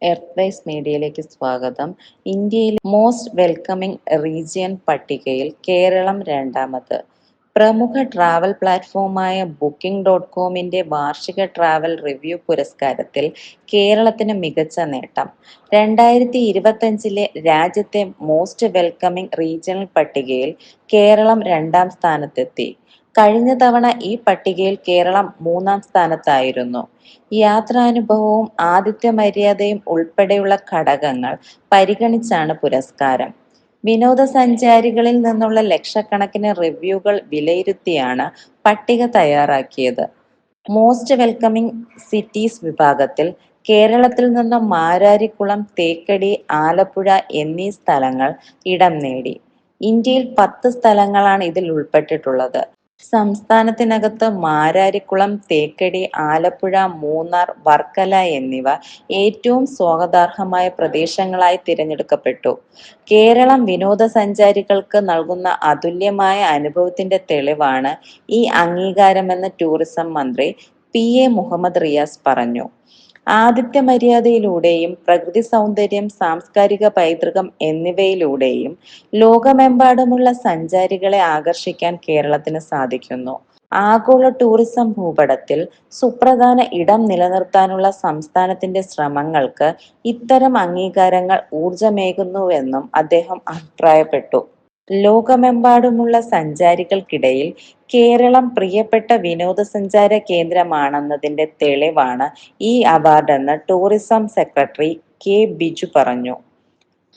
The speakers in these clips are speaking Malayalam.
എർത്ത് വൈസ് മീഡിയയിലേക്ക് സ്വാഗതം. ഇന്ത്യയിലെ മോസ്റ്റ് വെൽക്കമിംഗ് റീജിയൻ പട്ടികയിൽ കേരളം രണ്ടാമത്. പ്രമുഖ ട്രാവൽ പ്ലാറ്റ്ഫോമായ Booking.comന്റെ വാർഷിക ട്രാവൽ റിവ്യൂ പുരസ്കാരത്തിൽ കേരളത്തിന് മികച്ച നേട്ടം. 2025 രാജ്യത്തെ മോസ്റ്റ് വെൽക്കമിംഗ് റീജിയണൽ പട്ടികയിൽ കേരളം രണ്ടാം സ്ഥാനത്തെത്തി. കഴിഞ്ഞ തവണ ഈ പട്ടികയിൽ കേരളം മൂന്നാം സ്ഥാനത്തായിരുന്നു. യാത്രാനുഭവവും ആതിഥ്യമര്യാദയും ഉൾപ്പെടെയുള്ള ഘടകങ്ങൾ പരിഗണിച്ചാണ് പുരസ്കാരം. വിനോദസഞ്ചാരികളിൽ നിന്നുള്ള ലക്ഷക്കണക്കിന് റിവ്യൂകൾ വിലയിരുത്തിയാണ് പട്ടിക തയ്യാറാക്കിയത്. മോസ്റ്റ് വെൽക്കമിംഗ് സിറ്റീസ് വിഭാഗത്തിൽ കേരളത്തിൽ നിന്ന് മാരാരിക്കുളം, തേക്കടി, ആലപ്പുഴ എന്നീ സ്ഥലങ്ങൾ ഇടം നേടി. ഇന്ത്യയിൽ 10 സ്ഥലങ്ങളാണ് ഇതിൽ ഉൾപ്പെട്ടിട്ടുള്ളത്. സംസ്ഥാനത്തിനകത്ത് മാരാരിക്കുളം, തേക്കടി, ആലപ്പുഴ, മൂന്നാർ, വർക്കല എന്നിവ ഏറ്റവും സ്വാഗതാർഹമായ പ്രദേശങ്ങളായി തിരഞ്ഞെടുക്കപ്പെട്ടു. കേരളം വിനോദസഞ്ചാരികൾക്ക് നൽകുന്ന അതുല്യമായ അനുഭവത്തിന്റെ തെളിവാണ് ഈ അംഗീകാരമെന്ന് ടൂറിസം മന്ത്രി PA മുഹമ്മദ് റിയാസ് പറഞ്ഞു. ആതിഥ്യമര്യാദയിലൂടെയും പ്രകൃതി സൗന്ദര്യം, സാംസ്കാരിക പൈതൃകം എന്നിവയിലൂടെയും ലോകമെമ്പാടുമുള്ള സഞ്ചാരികളെ ആകർഷിക്കാൻ കേരളത്തിന് സാധിക്കുന്നു. ആഗോള ടൂറിസം ഭൂപടത്തിൽ സുപ്രധാന ഇടം നിലനിർത്താനുള്ള സംസ്ഥാനത്തിന്റെ ശ്രമങ്ങൾക്ക് ഇത്തരം അംഗീകാരങ്ങൾ ഊർജമേകുന്നുവെന്നും അദ്ദേഹം അഭിപ്രായപ്പെട്ടു. ലോകമെമ്പാടുമുള്ള സഞ്ചാരികൾക്കിടയിൽ കേരളം പ്രിയപ്പെട്ട വിനോദസഞ്ചാര കേന്ദ്രമാണെന്നതിന്റെ തെളിവാണ് ഈ അവാർഡെന്ന് ടൂറിസം സെക്രട്ടറി K. ബിജു പറഞ്ഞു.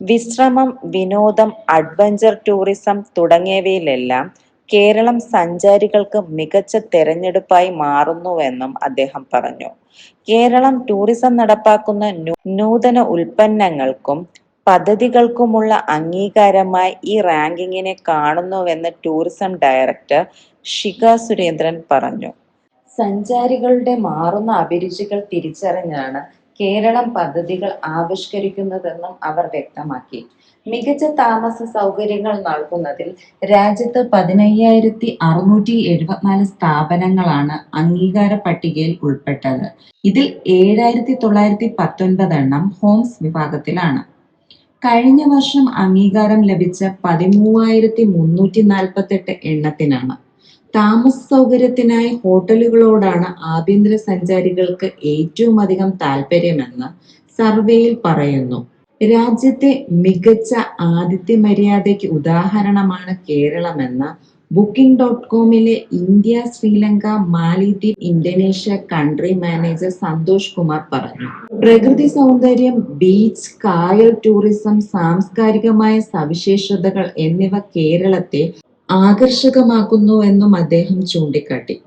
വിശ്രമം, വിനോദം, അഡ്വഞ്ചർ ടൂറിസം തുടങ്ങിയവയിലെല്ലാം കേരളം സഞ്ചാരികൾക്ക് മികച്ച തെരഞ്ഞെടുപ്പായി മാറുന്നുവെന്നും അദ്ദേഹം പറഞ്ഞു. കേരളം ടൂറിസം നടപ്പാക്കുന്ന നൂതന ഉൽപ്പന്നങ്ങൾക്കും പദ്ധതികൾക്കുമുള്ള അംഗീകാരമായി ഈ റാങ്കിങ്ങിനെ കാണുന്നുവെന്ന് ടൂറിസം ഡയറക്ടർ ഷിഖ സുരേന്ദ്രൻ പറഞ്ഞു. സഞ്ചാരികളുടെ മാറുന്ന അഭിരുചികൾ തിരിച്ചറിഞ്ഞാണ് കേരളം പദ്ധതികൾ ആവിഷ്കരിക്കുന്നതെന്നും അവർ വ്യക്തമാക്കി. മികച്ച താമസ സൗകര്യങ്ങൾ നൽകുന്നതിൽ രാജ്യത്ത് 15,674 സ്ഥാപനങ്ങളാണ് അംഗീകാര പട്ടികയിൽ ഉൾപ്പെട്ടത്. ഇതിൽ 7,919 എണ്ണം ഹോംസ് വിഭാഗത്തിലാണ്. കഴിഞ്ഞ വർഷം അംഗീകാരം ലഭിച്ച 13,348 എണ്ണത്തിനാണ്. താമസ സൗകര്യത്തിനായി ഹോട്ടലുകളോടാണ് ആഭ്യന്തര സഞ്ചാരികൾക്ക് ഏറ്റവും അധികം താൽപര്യമെന്ന് സർവേയിൽ പറയുന്നു. രാജ്യത്തെ മികച്ച ആതിഥ്യമര്യാദയ്ക്ക് ഉദാഹരണമാണ് കേരളമെന്ന് Booking.comലെ ഇന്ത്യ, ശ്രീലങ്ക, മാലിദ്വീപ്, Indonesia country manager Santhosh Kumar പറഞ്ഞു. പ്രകൃതി സൗന്ദര്യം, ബീച്ച്, കായൽ ടൂറിസം, സാംസ്കാരികമായ സവിശേഷതകൾ എന്നിവ കേരളത്തെ ആകർഷകമാക്കുന്നുവെന്നും അദ്ദേഹം ചൂണ്ടിക്കാട്ടി.